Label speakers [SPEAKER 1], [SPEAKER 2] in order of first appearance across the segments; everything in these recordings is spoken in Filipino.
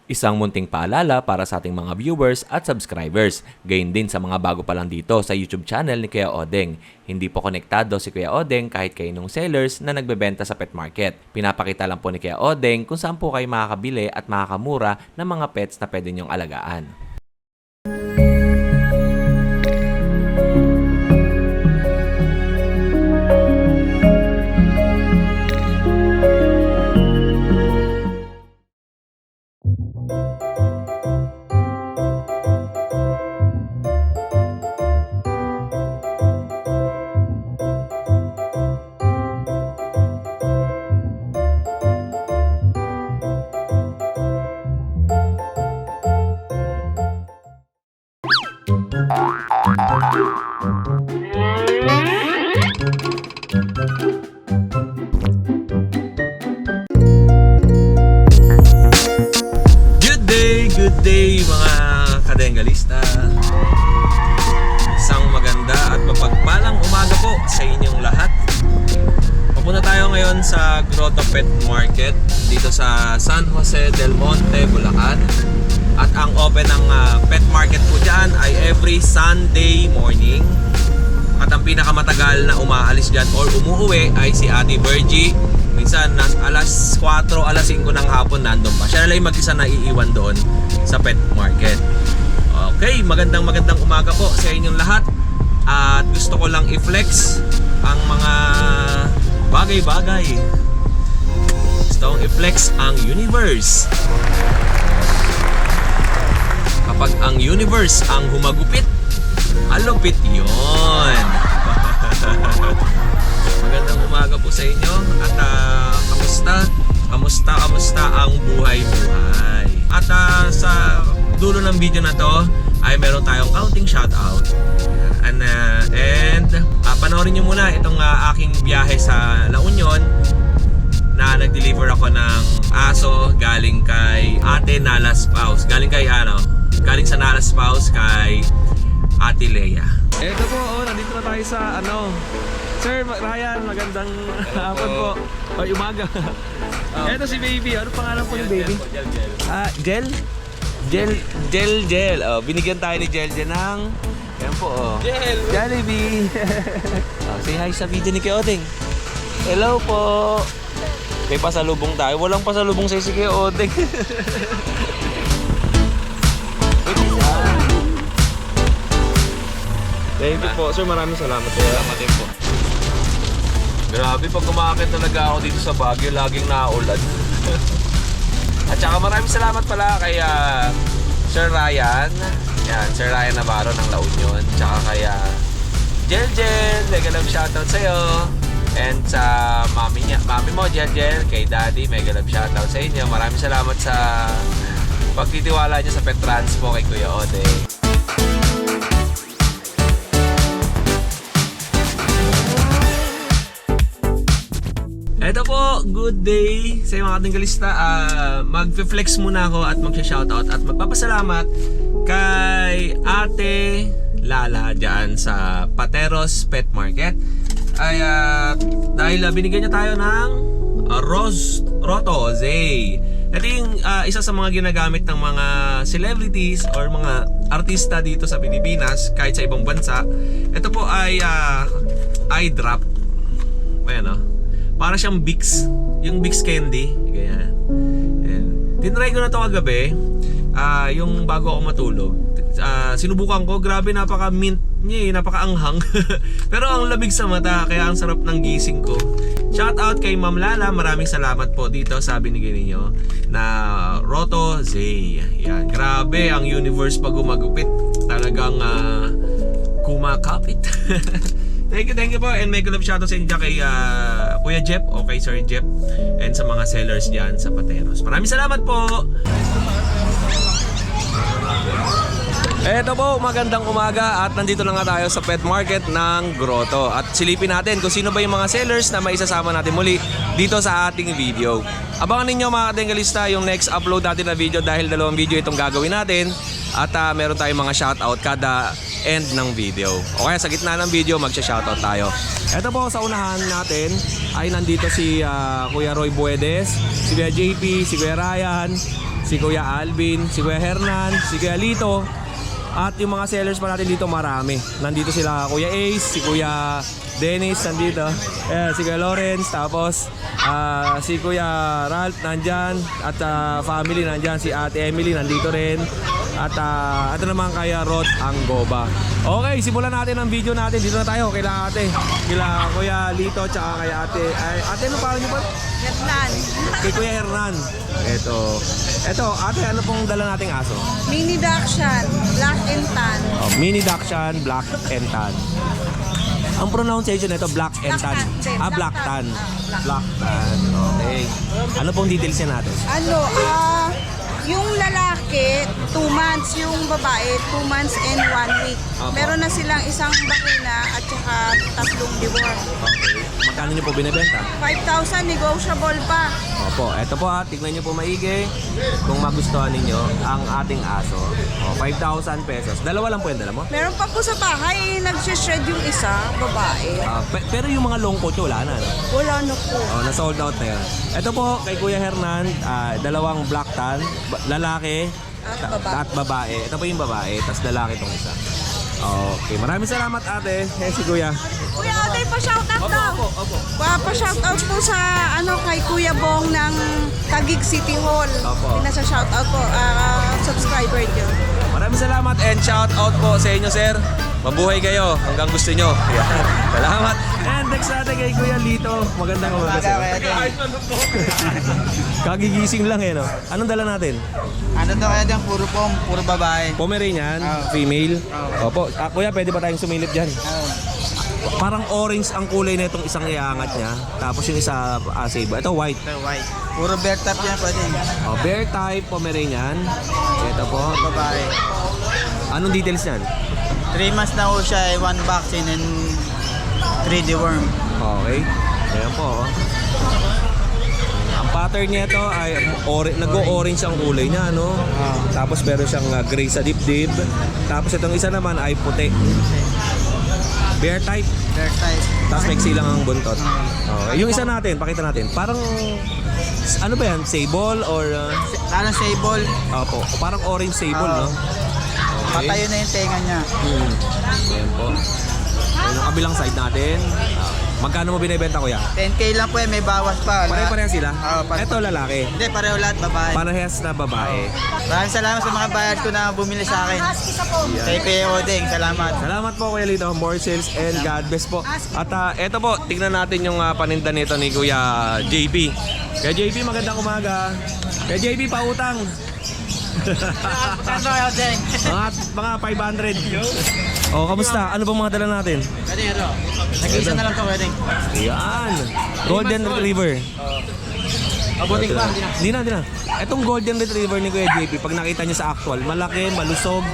[SPEAKER 1] Isang munting paalala para sa ating mga viewers at subscribers. Gayon din sa mga bago pa lang dito sa YouTube channel ni Kuya Odeng. Hindi po konektado si Kuya Odeng kahit kaninong sellers na nagbebenta sa pet market. Pinapakita lang po ni Kuya Odeng kung saan po kayo makakabili at makakamura ng mga pets na pwede niyong alagaan. Good day mga kadengalista. Isang maganda at mapagpalang umaga po sa inyong lahat. Papunta tayo ngayon sa Grotto Pet Market dito sa San Jose del Monte, Bulacan. At ang open ng pet market po dyan ay every Sunday morning. At ang pinakamatagal na umaalis dyan or umuuwi ay si Ate Virgie. Minsan alas 4, alas 5 ng hapon nandun pa. Siya na lang mag-isa na iiwan doon sa pet market. Okay, magandang umaga po sa inyong lahat. At gusto ko lang i-flex ang mga bagay-bagay. Gusto kong i-flex ang universe. Kapag ang universe ang humagupit, alupit yun. Magandang umaga po sa inyo. At kamusta ang buhay-buhay. At sa dulo ng video na to ay meron tayong counting shoutout. And panoorin nyo muna itong aking biyahe sa La Union na nag-deliver ako ng aso galing kay Ate Nala's Spouse. Galing sa Nala's Spouse kay Ate Leia. Eto po, nandito na tayo sa Sir Ryan, magandang hapon po. O, umaga. Eto si baby. Ano pangalan po ng baby? Gel? Gel. Oh, binigyan tayo ni Gel ng... Ayan po, Gel! Jollibee! Say hi sa video ni Kuya Odeng. Hello po! May pasalubong tayo. Walang pasalubong sa si Kuya Odeng. Thank you po. Sir, maraming salamat. Salamat din po. Grabe, pag umakit talaga ako dito sa Baguio, laging naulan. At saka maraming salamat pala kay Sir Ryan. Yan, Sir Ryan Navarro ng La Union. Tsaka kay Jel, mega love shoutout sa'yo. And sa mami mo, Jel, kay Daddy, mega love shoutout sa inyo. Maraming salamat sa pagtitiwala niyo sa Pet Transpo kay Kuya Odeng. Ito po, good day sa mga tinggalista. Mag-flex muna ako at mag-shoutout at magpapasalamat kay Ate Lala dyan sa Pateros Pet Market. Ay dahil binigyan niya tayo ng Roto Zay. Ito yung isa sa mga ginagamit ng mga celebrities or mga artista dito sa Pilipinas kahit sa ibang bansa. Ito po ay eye drop. Ayan para siyang Vicks, yung Vicks candy, ganyan. Tinry ko na to kagabi, yung bago ako matulog. Sinubukan ko, grabe napaka-mint niya, napaka-anghang. Pero ang lamig sa mata, kaya ang sarap ng gising ko. Shout out kay Ma'am Lala, maraming salamat po dito sa binigay ninyo na Roto Zay. Yan, grabe ang universe pag gumagupit, talagang kumakapit. Thank you po, and may good love shoutout sa inyo kay Kuya Jeff o kay Sir Jeff and sa mga sellers dyan sa Pateros. Maraming salamat po! Eto po, magandang umaga at nandito na nga tayo sa pet market ng Grotto. At silipin natin kung sino ba yung mga sellers na maisasama natin muli dito sa ating video. Abangan ninyo mga katinggalista yung next upload natin na video dahil 2 video itong gagawin natin. At meron tayong mga shoutout kada end ng video. O kaya sa gitna ng video magsha-shoutout tayo. Ito po sa unahan natin ay nandito si Kuya Roy Buedes, si Kuya JP, si Kuya Ryan, si Kuya Alvin, si Kuya Hernan, si Kuya Lito. At yung mga sellers pa natin dito marami. Nandito sila Kuya Ace, si Kuya Dennis nandito. Si Kuya Lawrence, tapos si Kuya Ralph nandyan. At family nandyan, si Ate Emily nandito rin. At ito naman kaya Rod Anggoba. Okay, simulan natin ang video natin. Dito na tayo kila ate. Kila Kuya Lito tsaka kay ate. Ate, ano pangalan niyo ba?
[SPEAKER 2] Hernan.
[SPEAKER 1] Kay Kuya Hernan. Ito, ate, ano pong dala nating aso?
[SPEAKER 2] Mini Dachshund, Black and Tan.
[SPEAKER 1] Mini Dachshund, Black and Tan. Ang pronunciation nito Black and Tan. Black Tan. Black Tan. Okay. Ano pong details niya natin?
[SPEAKER 2] Yung lalaki, 2 months. Yung babae, 2 months and 1 week.
[SPEAKER 1] Opo.
[SPEAKER 2] Meron na silang isang bakuna at saka 3 deworm.
[SPEAKER 1] Okay. Magkano niyo po binebenta?
[SPEAKER 2] 5,000 negotiable pa.
[SPEAKER 1] Opo, eto po tignan niyo po maigi kung magustuhan ninyo ang ating aso. 5,000 pesos. Dalawa lang po yung dala mo?
[SPEAKER 2] Meron pa po sa bahay, nag-shred yung isa, babae.
[SPEAKER 1] Pero yung mga long coat wala na, no?
[SPEAKER 2] Wala na po.
[SPEAKER 1] Na-sold out na yan. Ito po kay Kuya Hernan, dalawang black tan, lalaki
[SPEAKER 2] At babae.
[SPEAKER 1] at babae. Ito po yung babae, tapos lalaki itong isa. Okay, maraming salamat ate. Si Kuya.
[SPEAKER 2] Kuya, ate, pa-shoutout daw.
[SPEAKER 1] Opo.
[SPEAKER 2] Pa-shoutout po sa kay Kuya Bong ng Taguig City Hall.
[SPEAKER 1] Opo.
[SPEAKER 2] Pinasa-shoutout po, subscriber niyo.
[SPEAKER 1] Maraming salamat and shout out po sa inyo, sir. Mabuhay kayo hanggang gusto nyo. Ayan. Salamat. And next natin kay Kuya Lito. Magandang umaga sir. Kagigising lang no? Anong dala natin?
[SPEAKER 3] Ano to kaya dyan? Puro babae.
[SPEAKER 1] Pomeranian,
[SPEAKER 3] Oh.
[SPEAKER 1] female. Opo. Kuya, pwede ba tayong sumilip dyan? Parang orange ang kulay na itong isang iangat niya. Tapos yung isa sable. Ito white.
[SPEAKER 3] Ito, white. Puro bear type yan pwede.
[SPEAKER 1] Bear type, Pomeranian. Ito po.
[SPEAKER 3] Babae.
[SPEAKER 1] Anong details niyan?
[SPEAKER 3] 3 months na ho siya, 1 vaccine and 3 deworm.
[SPEAKER 1] Okay. Ayan po. Ang pattern niya ito ay nag-o-orange ang kulay niya, no? Tapos meron siyang gray sa dibdib. Tapos itong isa naman ay puti. Bear type.
[SPEAKER 3] Bear type.
[SPEAKER 1] Tapos may lang ang buntot. Okay. Yung isa natin, pakita natin. Parang, ano ba yan? Sable or...
[SPEAKER 3] Parang sable.
[SPEAKER 1] Opo. Parang orange sable, no?
[SPEAKER 3] Patayo na yung tenga niya.
[SPEAKER 1] Ayan po. Ayan yung kabilang side natin. Magkano mo binibenta, kuya?
[SPEAKER 3] 10k lang po may bawas pa.
[SPEAKER 1] Pare-pareha sila?
[SPEAKER 3] Pare-
[SPEAKER 1] Ito lalaki.
[SPEAKER 3] Hindi, pareho lahat babae.
[SPEAKER 1] Parehas na babae.
[SPEAKER 3] Maraming salamat sa mga bayad ko na bumili sa akin. Kay Kuya Odeng, salamat.
[SPEAKER 1] Salamat po Kuya Lito. More sales and God bless po. At eto po, tignan natin yung paninda nito ni Kuya JP. Kuya JP, magandang umaga. Kuya JP, pautang.
[SPEAKER 3] Kano kayo, Odeng?
[SPEAKER 1] Mga 500. Kamusta? Ano bang mga dala natin?
[SPEAKER 3] Pwede, ito. Nag-iisa na lang to, Odeng.
[SPEAKER 1] Yan. Golden Retriever.
[SPEAKER 3] Abuting pa.
[SPEAKER 1] Di na. Etong Golden Retriever ni Kuya JP, pag nakita niyo sa actual, malaki, malusog,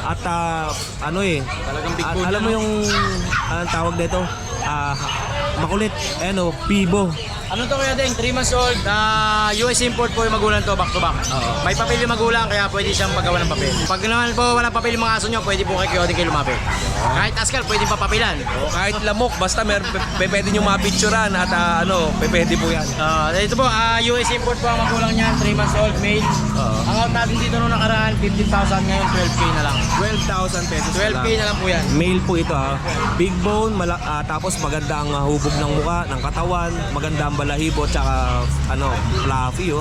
[SPEAKER 1] at
[SPEAKER 3] Talagang big bone
[SPEAKER 1] alam mo
[SPEAKER 3] na, no?
[SPEAKER 1] yung anong tawag dito? Makulit. Pibo.
[SPEAKER 4] Ano to Kuya Deng? 3 months old. US import po yung magulang to, back to back.
[SPEAKER 1] Oo.
[SPEAKER 4] May papel yung magulang kaya pwede siyang paggawa ng papel. Pag naman po walang papel yung mga aso nyo, pwede po kay Kuya Deng kayo lumapit. Kahit askal, pwede papapilan.
[SPEAKER 1] Kahit lamok, basta pwede nyo mapicturean at pwede po yan.
[SPEAKER 4] Ito po, US import po ang magulang niyan, 3 months old, male.
[SPEAKER 1] Oo.
[SPEAKER 4] Ang out natin dito nung nakaraan, 15,000 ngayon, 12K na lang.
[SPEAKER 1] 12,000 pesos
[SPEAKER 4] 12K na lang po yan.
[SPEAKER 1] Male po ito Big bone, tapos maganda ang hubog ng muka, ng katawan, maganda ang balahibo, tsaka fluffy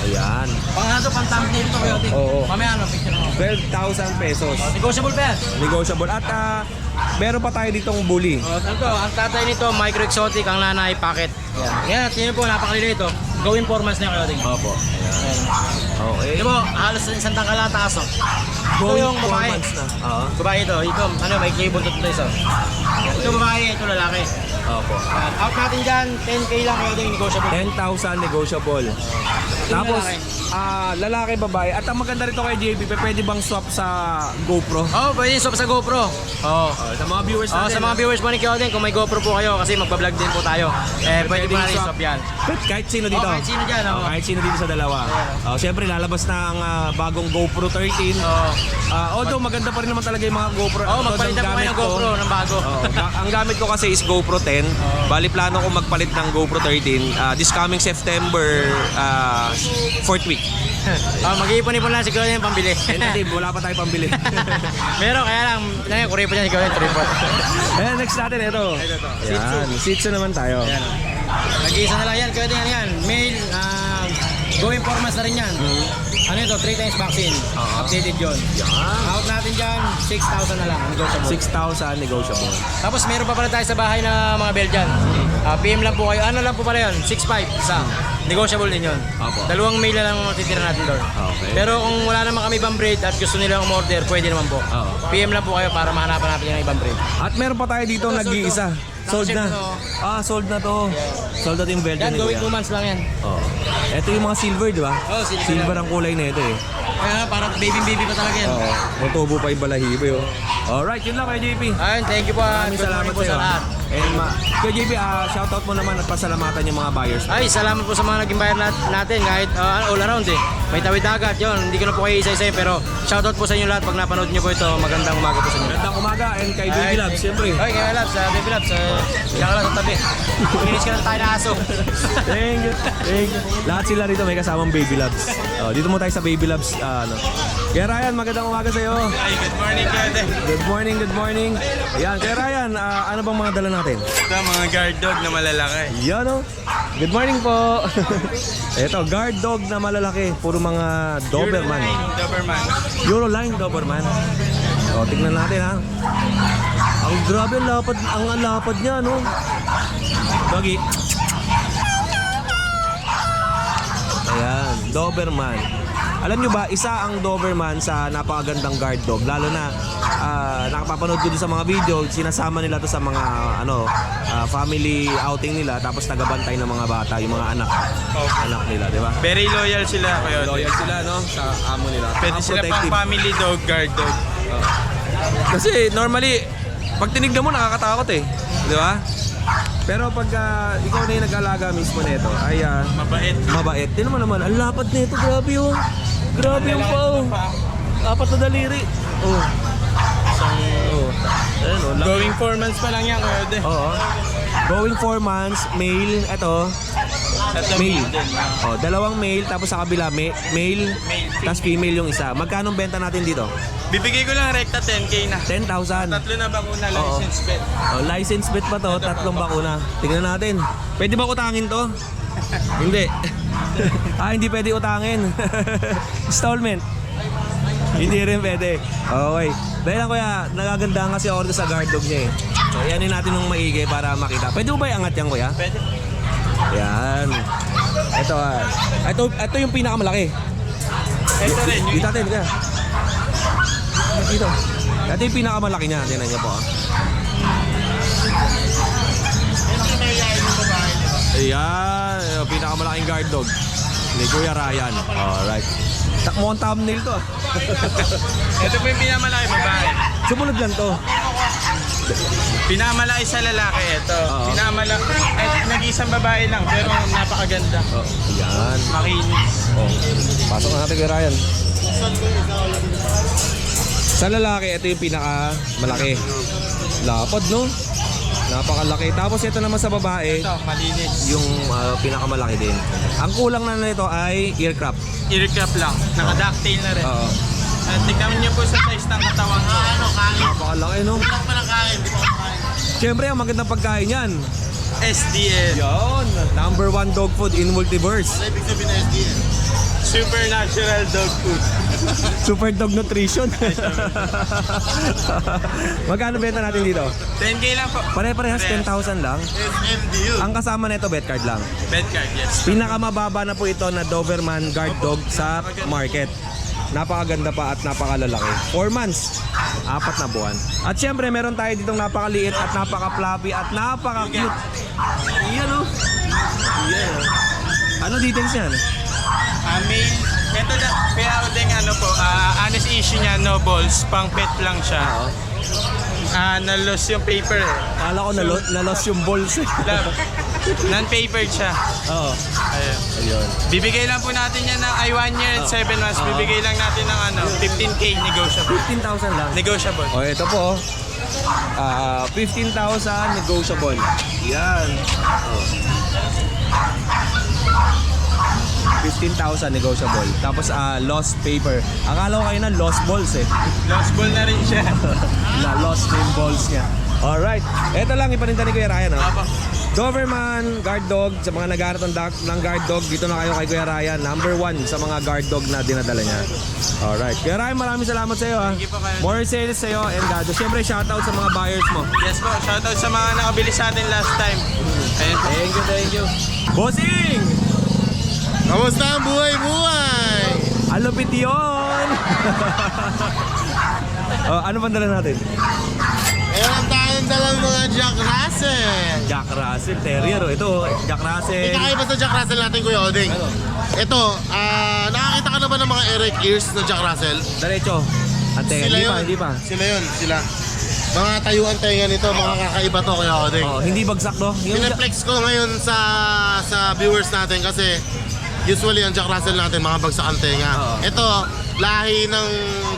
[SPEAKER 1] Ayan.
[SPEAKER 4] Pang pang thumbnail to Kuya Deng.
[SPEAKER 1] Oo.
[SPEAKER 4] Mamaya picture mo.
[SPEAKER 1] 12,000 pesos.
[SPEAKER 4] Negotiable pa yan.
[SPEAKER 1] Negotiable. At meron pa tayo ditong bully.
[SPEAKER 4] Ito, ang tatay nito, micro exotic, ang nanay, packet. Yan, tingnan po, napakalili ito. Gawin 4 months na Kuya Deng.
[SPEAKER 1] Opo. Ayan. Okay.
[SPEAKER 4] Ito po, halos isang tangkal lang taas. Ito yung
[SPEAKER 1] 4
[SPEAKER 4] babae.
[SPEAKER 1] months na.
[SPEAKER 4] Babae ito, may kibuntot ito isa. Ito babae, ito lalaki.
[SPEAKER 1] Opo.
[SPEAKER 4] Yan. Out natin dyan, 10K lang Kuya Deng, negotiable.
[SPEAKER 1] 10,000 negotiable. Tapos, lalaki, babae. At ang maganda rito kay JP, pwede bang swap sa GoPro?
[SPEAKER 4] Pwede swap sa GoPro.
[SPEAKER 1] Sa mga viewers natin.
[SPEAKER 4] Sa mga viewers mo ni Kuya Deng, kung may GoPro po kayo, kasi magbablog din po tayo. Pwede po natin swap yan.
[SPEAKER 1] Kahit sino dito.
[SPEAKER 4] Kahit sino dyan.
[SPEAKER 1] Kahit sino dito sa dalawa. Siyempre, lalabas na ang bagong GoPro 13. Although maganda pa rin naman talaga yung mga GoPro.
[SPEAKER 4] Magpalitan po kayo ng GoPro ng bago.
[SPEAKER 1] Ang gamit ko kasi is GoPro 10. natin. Bali plano ko magpalit ng GoPro 13 this coming September 4th week.
[SPEAKER 4] Mag-iipon-ipon lang si Kuya yung pambili.
[SPEAKER 1] Tentative, wala pa tayo pambili.
[SPEAKER 4] Meron, kaya lang, kuripon niya si Kuya yung tripod.
[SPEAKER 1] Ayan, next natin ito. Yan, Shih Tzu naman tayo.
[SPEAKER 4] Nag-iisa na lang yan, Kuya din yan. Male, going 4 months na rin yan. Ano ito, 3 times vaccine. Updated yun. Out natin dyan, 6,000 na lang, negotiable.
[SPEAKER 1] 6,000 negotiable.
[SPEAKER 4] Tapos meron pa pala tayo sa bahay na mga Belgian. PM lang po kayo. Ano lang po pala yun? 6,500 isa. Negotiable din yun.
[SPEAKER 1] Opo.
[SPEAKER 4] Dalawang mail na lang titira natin doon.
[SPEAKER 1] Okay.
[SPEAKER 4] Pero kung wala naman kami ibang breed at gusto nilang umorder, pwede naman po.
[SPEAKER 1] Oo.
[SPEAKER 4] PM lang po kayo para mahanapan natin yung ibang breed.
[SPEAKER 1] At meron pa tayo dito nag-iisa. Sold na. Sold na to. Sold na to yung Belgian
[SPEAKER 4] Yan,
[SPEAKER 1] ni
[SPEAKER 4] going
[SPEAKER 1] Kuya.
[SPEAKER 4] 2 months lang yan.
[SPEAKER 1] Oh. Ito yung mga silver, di ba?
[SPEAKER 4] Oh, silver.
[SPEAKER 1] Silver ang kulay na ito eh.
[SPEAKER 4] Kaya parang baby pa talaga yan.
[SPEAKER 1] Oo. Matubo pa yung balahibo yun. Alright, yun lang kay JP.
[SPEAKER 4] Ayun, thank you po.
[SPEAKER 1] Maraming
[SPEAKER 4] Good
[SPEAKER 1] salamat
[SPEAKER 4] morning po
[SPEAKER 1] sa iyo.
[SPEAKER 4] sa lahat.
[SPEAKER 1] And Kuya JP, shoutout mo naman at pasalamatan yung mga buyers.
[SPEAKER 4] Ay, salamat po sa mga naging buyer natin kahit all around eh. May tawid dagat yun. Hindi ko na po kayo isa-isa pero shoutout po sa inyo lahat pag napanood nyo po ito. Magandang umaga po sa inyo.
[SPEAKER 1] Magandang umaga and kay Baby Labs, siyempre.
[SPEAKER 4] Ay, kaya Labs, Baby Labs. Diyan ka lang sa tabi. Kinis ka lang tayo na aso.
[SPEAKER 1] Thank you. Thank you. Lahat sila rito may kasamang Baby Labs. Dito mo tayo sa Baby Labs. Kaya Ryan, magandang umaga sa iyo.
[SPEAKER 3] Ay, good morning, Kuya.
[SPEAKER 1] Good morning, good morning. Ayan, kaya Ryan, ano bang mga dala natin?
[SPEAKER 3] Ito, mga guard dog na malalaki.
[SPEAKER 1] Yan o. Good morning po. Ito, guard dog na malalaki. Puro mga Doberman.
[SPEAKER 3] Doberman.
[SPEAKER 1] Euroline Doberman. O, tignan natin ha. Ang grabe ang lapad niya, no? Doggy. Ayan, Doberman. Alam nyo ba, isa ang Doberman sa napakagandang guard dog. Lalo na, nakapapanood ko din sa mga video, sinasama nila to sa mga family outing nila. Tapos tagabantay ng mga bata, yung mga anak nila, di ba?
[SPEAKER 3] Very loyal sila, Kuya.
[SPEAKER 1] Loyal sila, no? Sa amo nila.
[SPEAKER 3] Pwede sila pang
[SPEAKER 1] Protective.
[SPEAKER 3] family dog, guard dog.
[SPEAKER 1] Kasi normally, pag tinignan mo nakakatakot eh. Di ba? Pero pag ikaw na yung nag-alaga mismo nito, ay
[SPEAKER 3] Mabait.
[SPEAKER 1] mabait. Din naman, ang lapad nito, grabe oh. Grabe yung pao. 4 na daliri. Oh. Ayan, oh, laki.
[SPEAKER 3] Going 4 months pa lang yan, Kuya.
[SPEAKER 1] Oo. Going 4 months, male, eto,
[SPEAKER 3] Ito,
[SPEAKER 1] male.
[SPEAKER 3] din.
[SPEAKER 1] Oh, dalawang male, tapos sa kabila, male, tapos female yung isa. Magkano benta natin dito?
[SPEAKER 3] Bibigay ko lang rekta 10K na.
[SPEAKER 1] 10,000.
[SPEAKER 3] Tatlo na bakuna,
[SPEAKER 1] Oo.
[SPEAKER 3] license bet.
[SPEAKER 1] Oh, license bet pa to, 3 bakuna. Tingnan natin. Pwede ba utangin to? Hindi. Hindi pwede utangin. Installment. Hindi rin pwede. Okay. Dahil lang kuya, nagagandahan kasi ako sa guard dog niya eh. So, yanin natin ng maigi para makita. Pwede mo ba iangat yan kuya?
[SPEAKER 3] Pwede.
[SPEAKER 1] Yan. Ito ito yung pinakamalaki.
[SPEAKER 3] Ito rin. Yung
[SPEAKER 1] Dito natin kuya. Dito. Ito yung pinakamalaki niya. Tingnan niyo po. Ayan, yung pinakamalaking guard dog ni Kuya Ryan. Alright. Mukhang thumbnail to.
[SPEAKER 3] Ito po yung pinamalaki, babae.
[SPEAKER 1] Sumunod lang to.
[SPEAKER 3] Pinamalaki sa lalaki, ito.
[SPEAKER 1] Oo.
[SPEAKER 3] Pinamalaki. Nag-isang babae lang, pero napakaganda.
[SPEAKER 1] Ayan.
[SPEAKER 3] Makinis.
[SPEAKER 1] Oh. Pasok na natin kay Ryan. Sa lalaki, ito yung pinakamalaki. Lapad, no? Napakalaki. Tapos ito naman sa babae,
[SPEAKER 3] Ito, malinis.
[SPEAKER 1] yung pinakamalaki din. Ang kulang na nito ay ear cup.
[SPEAKER 3] Earcap lang. Naka-ducktail na rin.
[SPEAKER 1] Oo.
[SPEAKER 3] At tignan niyo po sa size ng katawan ko.
[SPEAKER 1] Napakalaki, no?
[SPEAKER 3] Lang pa ng kain, di pa ako kain.
[SPEAKER 1] Siyempre, ang magandang pagkain yan.
[SPEAKER 3] SDN.
[SPEAKER 1] Yon. Number 1 dog food in multiverse.
[SPEAKER 3] Ibig sabihin na SDN. Supernatural dog food.
[SPEAKER 1] Super dog nutrition. Magkano benta natin dito?
[SPEAKER 3] 10K lang po.
[SPEAKER 1] Pare-parehas 10,000 lang.
[SPEAKER 3] SMDU.
[SPEAKER 1] Ang kasama nito bet card lang.
[SPEAKER 3] Bed card, yes.
[SPEAKER 1] Pinakamababa na po ito na Doberman guard dog sa market. Napakaganda pa at napakalalaki. 4 months, 4 na buwan. At syempre meron tayo ditong napakaliit at napaka-fluffy at napaka-cute. Iyan o. Iyan. Ano details yan?
[SPEAKER 3] Male. Ito na, kaya din ano po, honest issue niya, no balls, pang pet lang siya. Na-loss yung paper eh.
[SPEAKER 1] Kala ko na-loss yung balls eh.
[SPEAKER 3] Love. Non-papered siya.
[SPEAKER 1] Oo.
[SPEAKER 3] Ayun.
[SPEAKER 1] Ayun.
[SPEAKER 3] Bibigay lang po natin yan ng 1 year and 7 months. Bibigay lang natin ng 15K negotiable.
[SPEAKER 1] 15,000 lang.
[SPEAKER 3] Negotiable.
[SPEAKER 1] O, ito po. 15,000 negotiable. Yan. Oh. 15,000 negotiable. Tapos lost paper. Akala ko kayo na lost balls eh.
[SPEAKER 3] Lost ball na rin siya.
[SPEAKER 1] Na lost yung balls niya. Alright. Ito lang ipaninta ni Kuya Ryan.
[SPEAKER 3] Apo.
[SPEAKER 1] Doberman, guard dog. Sa mga naghahanap ng guard dog, dito na kayo kay Kuya Ryan. Number 1 sa mga guard dog na dinadala niya. Alright. Kuya Ryan, maraming salamat sa iyo.
[SPEAKER 3] Thank you po, Kuya.
[SPEAKER 1] More sales sa iyo and siyempre shoutout sa mga buyers mo.
[SPEAKER 3] Yes po, shoutout sa mga nakabili sa atin last time. Ayun po.
[SPEAKER 1] Thank you. Bossing!
[SPEAKER 5] Kamusta ang buhay-buhay?
[SPEAKER 1] Alupit yun! Ano bang dala natin?
[SPEAKER 5] Meron tayong dalang mga Jack Russell.
[SPEAKER 1] Jack Russell Terrier. Ito, Jack Russell.
[SPEAKER 5] Ikakaiba sa Jack Russell natin, Kuya Oding.
[SPEAKER 1] Ano?
[SPEAKER 5] Ito, nakakita ka na ba ng mga Eric ears na Jack Russell?
[SPEAKER 1] Diretso. Ante, hindi pa.
[SPEAKER 5] Sila. Mga tayuan tenga nito, mga kakaiba to, Kuya Oding.
[SPEAKER 1] Hindi bagsak to.
[SPEAKER 5] Pineflex ko ngayon sa viewers natin kasi usually ang Jack Russell natin mga bagsak ang tenga.
[SPEAKER 1] Oo.
[SPEAKER 5] Ito, lahi ng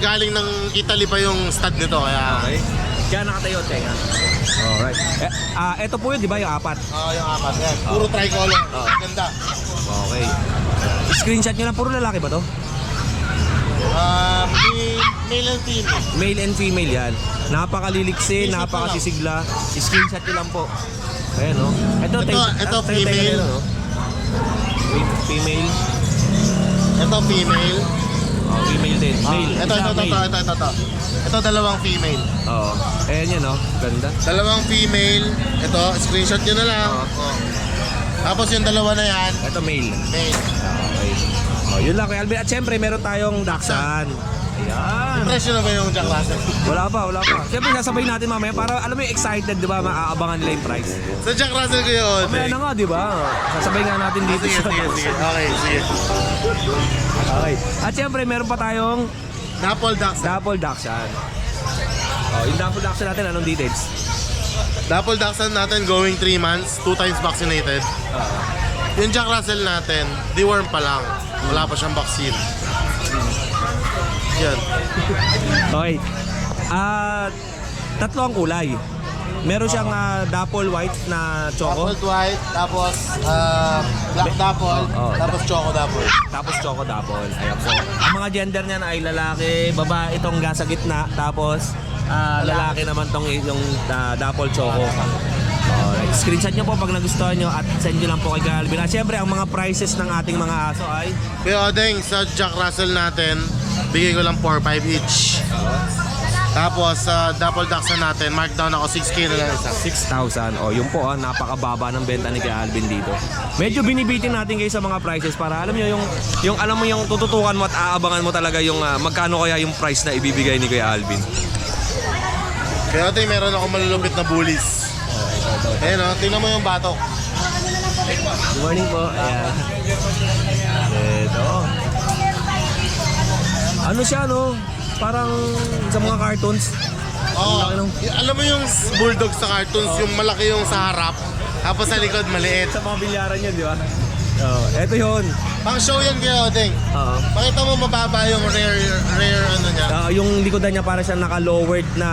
[SPEAKER 5] galing ng Italy pa yung stud nito kaya.
[SPEAKER 1] Okay. Kaya nakatayo, tenga. Alright. Ito po yun, di ba? Yung apat.
[SPEAKER 5] Yung apat yan. Puro tricolor.
[SPEAKER 1] Oo.
[SPEAKER 5] Ganda.
[SPEAKER 1] Okay. Screenshot nyo lang. Puro lalaki ba to?
[SPEAKER 5] Male and female.
[SPEAKER 1] Male and female yan. Napakaliliksi,
[SPEAKER 5] Screenshot mo
[SPEAKER 1] napakasisigla. Screenshot nyo lang po. Ayan, no? Ito,
[SPEAKER 5] Ito, female.
[SPEAKER 1] Female.
[SPEAKER 5] Ito female.
[SPEAKER 1] Oh, female din. Male.
[SPEAKER 5] Ito,
[SPEAKER 1] Isa,
[SPEAKER 5] ito.
[SPEAKER 1] male.
[SPEAKER 5] Ito dalawang female.
[SPEAKER 1] Oo. Ayan yan, no? Ganda.
[SPEAKER 5] Dalawang female. Ito, screenshot nyo na lang.
[SPEAKER 1] Oo.
[SPEAKER 5] Oh. Tapos yung dalawa na yan,
[SPEAKER 1] Ito, male.
[SPEAKER 5] male.
[SPEAKER 1] Okay. Oh, yun lang kay Alvin. At syempre, meron tayong Dachshund. Ayan.
[SPEAKER 5] Presyo na ba yung Jack Russell?
[SPEAKER 1] Wala pa. Siyempre, sasabayin natin mamaya para alam mo yung excited, di ba? Maaabangan nila yung price.
[SPEAKER 5] Sa Jack Russell ko yun.
[SPEAKER 1] Mamaya na nga, di ba? Sasabay nga natin dito.
[SPEAKER 5] Sige. Okay, sige.
[SPEAKER 1] Okay. At syempre, meron pa tayong
[SPEAKER 5] Dapple Dachshund.
[SPEAKER 1] Dapple Dachshund. Oh, yung Dapple Dachshund natin, anong details?
[SPEAKER 5] Dapple Dachshund natin going 3 months, 2 times vaccinated. Yung Jack Russell natin, deworm pa lang. Wala pa siyang vaccine. Yan.
[SPEAKER 1] Okay. Tatlo ang kulay. Meron siyang Dapple White na choco.
[SPEAKER 5] Dappled white, tapos black dapple,
[SPEAKER 1] Oo.
[SPEAKER 5] tapos choco dapple.
[SPEAKER 1] Tapos choco dapple. Ayan po. Ang mga gender niyan ay lalaki, babae itong sa gitna, tapos lalaki naman tong yung dapple choco. Alright. Screenshot nyo po pag nagustuhan nyo at send nyo lang po kay Galvin. At syempre, ang mga prices ng ating mga aso ay
[SPEAKER 5] Kuya Odeng, sa Jack Russell natin, bigay ko lang 4-5 each. Tapos sa Dapple Dachshund natin, markdown ako 6K na lang isa.
[SPEAKER 1] 6,000. O, yun po, napakababa ng benta ni Kuya Alvin dito. Medyo binibitin natin kayo sa mga prices para alam nyo yung alam mo yung tututukan mo at aabangan mo talaga yung magkano kaya yung price na ibibigay ni Kuya Alvin.
[SPEAKER 5] Kaya Odeng, meron ako malulupit na bullies. Ayan o, tingnan mo yung batok.
[SPEAKER 1] Good morning po. Ayan. Ito. Ano siya, no? Parang sa mga cartoons.
[SPEAKER 5] Oo,
[SPEAKER 1] Laki nung-
[SPEAKER 5] alam mo yung bulldog sa cartoons, yung malaki yung sa harap, tapos sa likod maliit.
[SPEAKER 1] Sa mga bilyaran yun, di ba? Ito yun.
[SPEAKER 5] Pang show yan Kuya Odeng.
[SPEAKER 1] Oo.
[SPEAKER 5] Pakita mo mababa yung rare ano niya.
[SPEAKER 1] Yung likodan niya para siya naka-lowered na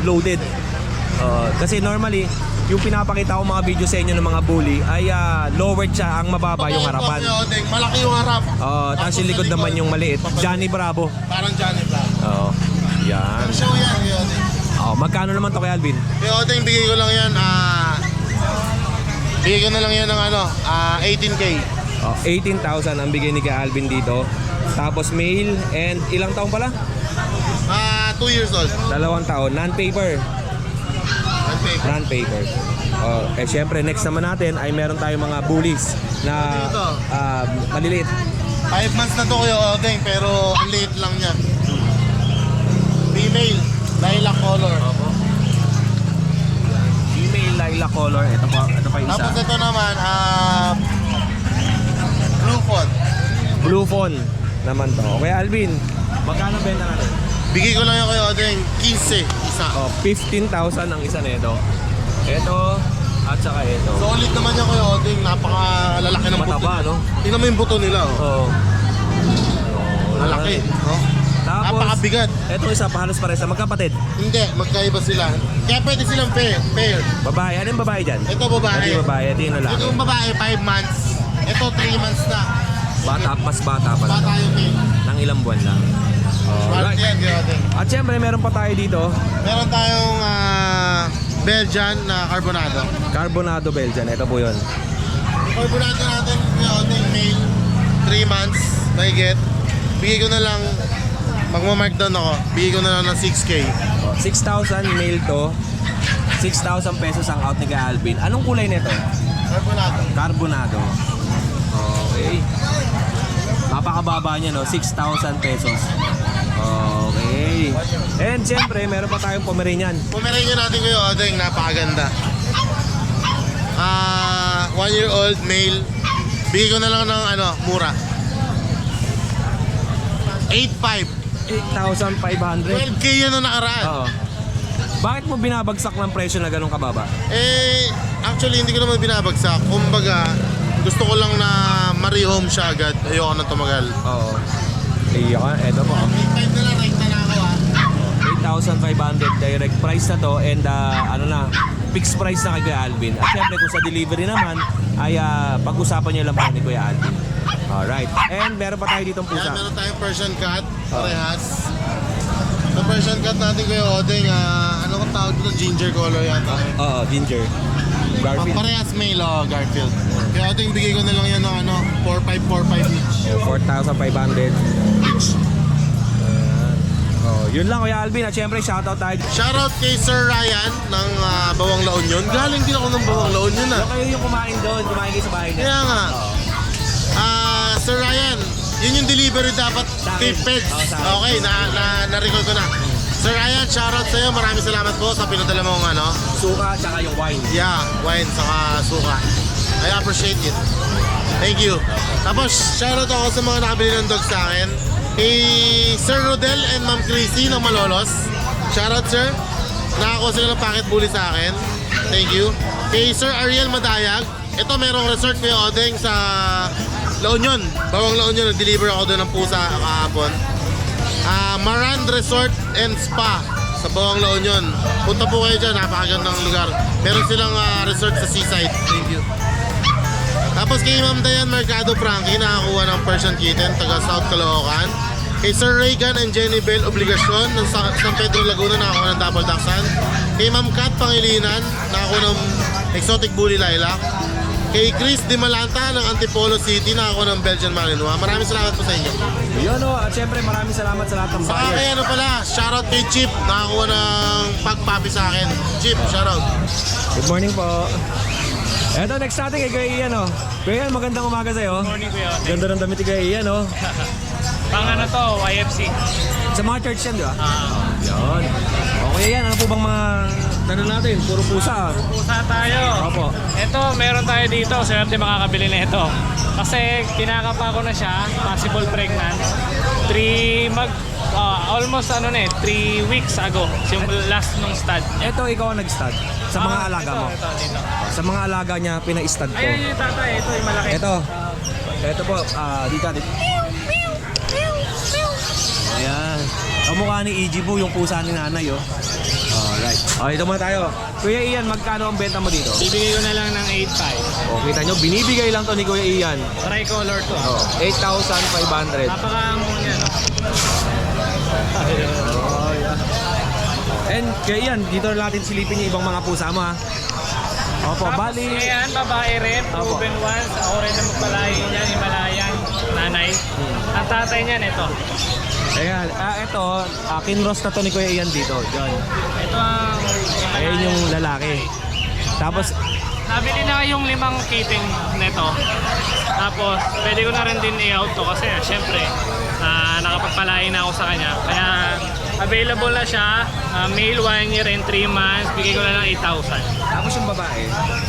[SPEAKER 1] loaded. Kasi normally, yung pinapakita ko mga video sa inyo ng mga bully ay lowered siya, ang mababa yung harapan.
[SPEAKER 5] Kuya Odeng, malaki yung harap.
[SPEAKER 1] Tapos yung likod naman yung maliit. Johnny Bravo.
[SPEAKER 5] Parang Johnny Black.
[SPEAKER 1] Yan.
[SPEAKER 5] Pang show yan Kuya Odeng.
[SPEAKER 1] Magkano naman to kay Alvin?
[SPEAKER 5] Kuya Odeng, bigay ko lang yan, bigay ko na lang yan ng 18K.
[SPEAKER 1] 18,000 ang bigay ni kay Alvin dito. Tapos male and ilang taon pala?
[SPEAKER 5] 2 years old.
[SPEAKER 1] 2 taon. Non-paper.
[SPEAKER 5] Okay.
[SPEAKER 1] Non-paper. Syempre, next naman natin ay meron tayong mga bullies na maliliit.
[SPEAKER 5] 5 months na to Kuya Odeng, pero ang liit lang niya. Female, lilac color.
[SPEAKER 1] Female lilac color. Ito pa isa.
[SPEAKER 5] Tapos ito naman, blue phone.
[SPEAKER 1] Blue phone naman to. Okay, Alvin. Magkano benta natin?
[SPEAKER 5] Bigay ko lang yung Kuya Odeng, 15 isa.
[SPEAKER 1] 15,000 ang isa nito. Ito, At saka ito.
[SPEAKER 5] Solid naman yan Kuya Oding. Napakalalaki ng buto.
[SPEAKER 1] Mataba, no?
[SPEAKER 5] Tingnan mo yung buto nila. Oh.
[SPEAKER 1] Oo.
[SPEAKER 5] Lalaki. Oh.
[SPEAKER 1] Tapos,
[SPEAKER 5] Napakabigat.
[SPEAKER 1] ito isa pa halos pares na magkapatid.
[SPEAKER 5] Hindi, magkaiba sila. Kaya pwede silang pair.
[SPEAKER 1] Babae. Ano yung babae dyan?
[SPEAKER 5] Ito babae.
[SPEAKER 1] Ito yung babae. Ito yung lalaki.
[SPEAKER 5] Ito yung babae, 5 months. Ito, 3 months na.
[SPEAKER 1] Mas bata pa lang.
[SPEAKER 5] Bata yung tail.
[SPEAKER 1] Nang ilang buwan lang.
[SPEAKER 5] Smart
[SPEAKER 1] Alright.
[SPEAKER 5] yan, Kuya Oding.
[SPEAKER 1] At syempre, meron pa tayo dito.
[SPEAKER 5] Meron tayong Belgian na carbonado.
[SPEAKER 1] Carbonado Belgian. Ito po yun.
[SPEAKER 5] Carbonado natin, Kuya Oding, male. 3 months, mahigit. Bigay ko na lang, magmamarkdown ako, bigay ko na lang ng 6K.
[SPEAKER 1] 6,000 male to. 6,000 pesos ang out ni Kuya Alvin. Anong kulay nito?
[SPEAKER 5] Carbonado.
[SPEAKER 1] Carbonado. Okay. Napakababa niya, no? 6,000 pesos. Okay. And siyempre, meron pa tayong Pomeranian.
[SPEAKER 5] Pomeranian natin Kuya Oding, napakaganda. 1-year-old male. Bigay ko na lang ng mura. 8,500.
[SPEAKER 1] 8,500.
[SPEAKER 5] 12K yan na nakaraan.
[SPEAKER 1] Oo. Bakit mo binabagsak ng presyo na ganun kababa?
[SPEAKER 5] Actually, hindi ko naman binabagsak. Kumbaga, gusto ko lang na ma-rehome siya agad. Ayoko na tumagal.
[SPEAKER 1] Oo. Iya ka. Eto po.
[SPEAKER 5] 8,500 na lang, rekta na ako
[SPEAKER 1] 8,500 direct price na to and fixed price na kay Kuya Alvin. At syempre kung sa delivery naman ay pag-usapan niyo lang po ni Kuya Alvin. Alright. And meron pa tayo ditong pusa.
[SPEAKER 5] Meron tayong Persian cat, parehas. Sa Persian cat natin Kuya Oding, ano kung tawag dito? Ginger color yata.
[SPEAKER 1] Oo, ginger. Garfield.
[SPEAKER 5] Parehas male, Garfield. Kaya Oding, bigay ko na lang yan ng 4,545 each.
[SPEAKER 1] 4,500 each. Yun lang Kuya Alvin. At syempre shoutout tayo.
[SPEAKER 5] Shoutout kay Sir Ryan ng Bawang La Union. Galing din ako ng Bawang La Union
[SPEAKER 1] Kayo yung kumain doon. Kumain kayo sa bahay niya.
[SPEAKER 5] Kaya nga. Sir Ryan, yun yung delivery dapat
[SPEAKER 1] Sa
[SPEAKER 5] kay
[SPEAKER 1] akin.
[SPEAKER 5] Peds.
[SPEAKER 1] Oo, sa akin.
[SPEAKER 5] Okay, na-record ko na. Sir Ryan, shoutout sa'yo. Maraming salamat po sa pinadala mong
[SPEAKER 1] Suka at saka yung wine.
[SPEAKER 5] yeah, wine saka suka. I appreciate it. Thank you. Tapos, shoutout ako sa mga nakabili ng dog sa akin. Kay Sir Rodel and Ma'am Chrissy ng Malolos. Shoutout sir. Nakakuha sila ng packet bully sa akin. Thank you. Kay Sir Ariel Madayag. Ito merong resort Kuya Oding sa La Union. Bawang La Union. Nag-deliver ako doon ng pusa kahapon. Maran Resort and Spa sa Bawang La Union. Punta po kayo dyan. Napakagandang lugar. Meron silang resort sa seaside. Thank you. Tapos kay Ma'am Dayan Mercado Frankie, nakakuha ng Persian Kitten, taga South Caloocan. Kay Sir Reagan and Jenny Bell Obligacion ng San Pedro Laguna, nakakuha ng Double Dachshund. Kay Ma'am Kat Pangilinan, nakakuha ng Exotic Bully Lilac. Kay Chris Di Malanta ng Antipolo City, nakakuha ng Belgian Malinois. Maraming salamat po sa inyo.
[SPEAKER 1] Yun o. At syempre maraming salamat sa lahat ng
[SPEAKER 5] Saka
[SPEAKER 1] buyers.
[SPEAKER 5] kay pala, shoutout kay Chip, nakakuha ng pagpapi sa akin. Chip, shoutout.
[SPEAKER 1] Good morning po. Eto, next natin kay Kuya Ian, oh. Kuya Ian, magandang umaga sa'yo.
[SPEAKER 3] Morning Kuya Oding.
[SPEAKER 1] Ganda ng damit ni Kuya Ian, oh.
[SPEAKER 3] Pang ano to, YFC.
[SPEAKER 1] Sa mga church yan, di ba? Yun. O Kuya Ian, ano po bang mga tanong natin? Puro pusa, ah.
[SPEAKER 3] Pusa tayo.
[SPEAKER 1] Opo.
[SPEAKER 3] Ito, meron tayo dito. Swerte makakabili na ito. Kasi kinakapa ko na siya. Possible pregnant. Almost 3 weeks ago. Yung last nung stud.
[SPEAKER 1] Ito, ikaw ang nag-stud. Sa mga alaga mo.
[SPEAKER 3] Ito, dito.
[SPEAKER 1] Sa mga alaga niya, pina-stud ko.
[SPEAKER 3] Ayun yung tatay. Ito yung malaki.
[SPEAKER 1] Ito po, dito. Ayan. Ang mukha ni EG Boo, yung pusa ni nanay, oh. Alright. Okay, ito muna tayo. Kuya Ian, magkano ang benta mo dito?
[SPEAKER 3] Bibigay ko na lang ng 8.5.
[SPEAKER 1] O, kita nyo, binibigay lang to ni Kuya Ian.
[SPEAKER 3] Tricolor to.
[SPEAKER 1] Oh, 8,500.
[SPEAKER 3] Napaka-amo niya, no?
[SPEAKER 1] And Kuya Ian, dito na natin silipin yung ibang mga pusa mo, ha. Opo,
[SPEAKER 3] Tapos,
[SPEAKER 1] bali.
[SPEAKER 3] ayan, babae rin.
[SPEAKER 1] Opo.
[SPEAKER 3] Proven once. Ako rin na magpalahin niyan. Himalayan. Nanay. Ang tatay niyan, ito.
[SPEAKER 1] Ayan, ito, kinross na to ni Kuya Ian dito. Diyan.
[SPEAKER 3] Ito ang Himalayan.
[SPEAKER 1] Ayan yung lalaki. Tapos,
[SPEAKER 3] Nabili na yung 5 kitten nito. Tapos, pwede ko na rin din i-out to kasi syempre, nakapagpalain na ako sa kanya. Kaya, available na siya. Male 1 year and 3 months. Bigay ko na lang 8,000.
[SPEAKER 1] tapos yung babae,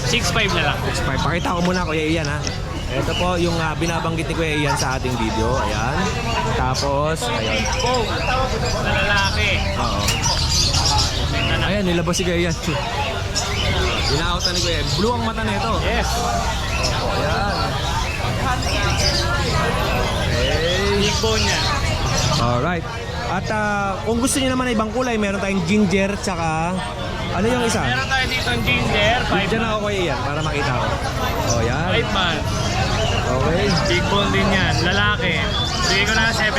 [SPEAKER 3] 6,500 na lang.
[SPEAKER 1] 6,500. Pakita ko muna Kuya Ian, ha. Ito po yung binabanggit ni Kuya Ian sa ating video. Ayan. Tapos, ayan.
[SPEAKER 3] Oh, na lalaki.
[SPEAKER 1] Oo. Ayan, nilabas si Kuya Ian. Ina-outan ni Kuya. Blue ang mata nito.
[SPEAKER 3] Yes.
[SPEAKER 1] Opo, yan.
[SPEAKER 3] Big bone niya.
[SPEAKER 1] Alright. At kung gusto niyo naman ng ibang kulay, meron tayong ginger, tsaka ano yung isa?
[SPEAKER 3] Meron tayo dito ang ginger, 5
[SPEAKER 1] Diyan ako Kuya yan, para makita ko. Oh, yan.
[SPEAKER 3] 5 months.
[SPEAKER 1] Okay.
[SPEAKER 3] Big bone din yan. Lalaki. Bigay ko na 7.5.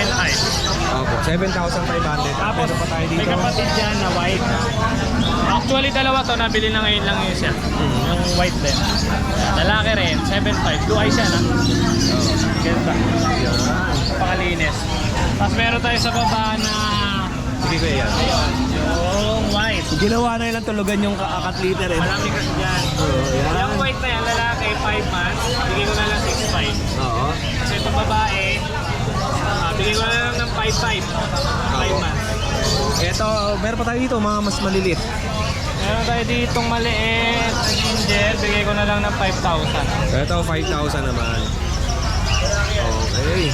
[SPEAKER 1] Opo, 7,500.
[SPEAKER 3] Tapos,
[SPEAKER 1] Meron pa tayo
[SPEAKER 3] may
[SPEAKER 1] dito.
[SPEAKER 3] kapatid dyan na white. Actually, dalawa to. Nabili na ngayon lang yung isa. Yung white din. Lalaki rin. 7.5. Blue eyes yan, ha?
[SPEAKER 1] Oh.
[SPEAKER 3] Ganda.
[SPEAKER 1] Yan.
[SPEAKER 3] Pakalinis. Tapos meron tayo sa baba na...
[SPEAKER 1] Sige Kuya yan.
[SPEAKER 3] Ayun. Yung white.
[SPEAKER 1] Ginawa na ilang tulugan yung cat-litter eh.
[SPEAKER 3] Malami kasi dyan.
[SPEAKER 1] Oh, yan.
[SPEAKER 3] Yung white na yan, lalaki, 5 months. Bigay ko na lang 6.5.
[SPEAKER 1] Oo.
[SPEAKER 3] Kasi itong babae, bigay ko na lang ng 5.5. 5 months.
[SPEAKER 1] Ito, meron pa tayo dito, mga mas maliliit.
[SPEAKER 3] Meron tayo ditong maliit na ginger, bigay ko na lang ng 5,000.
[SPEAKER 1] Ito, 5,000 naman. Okay.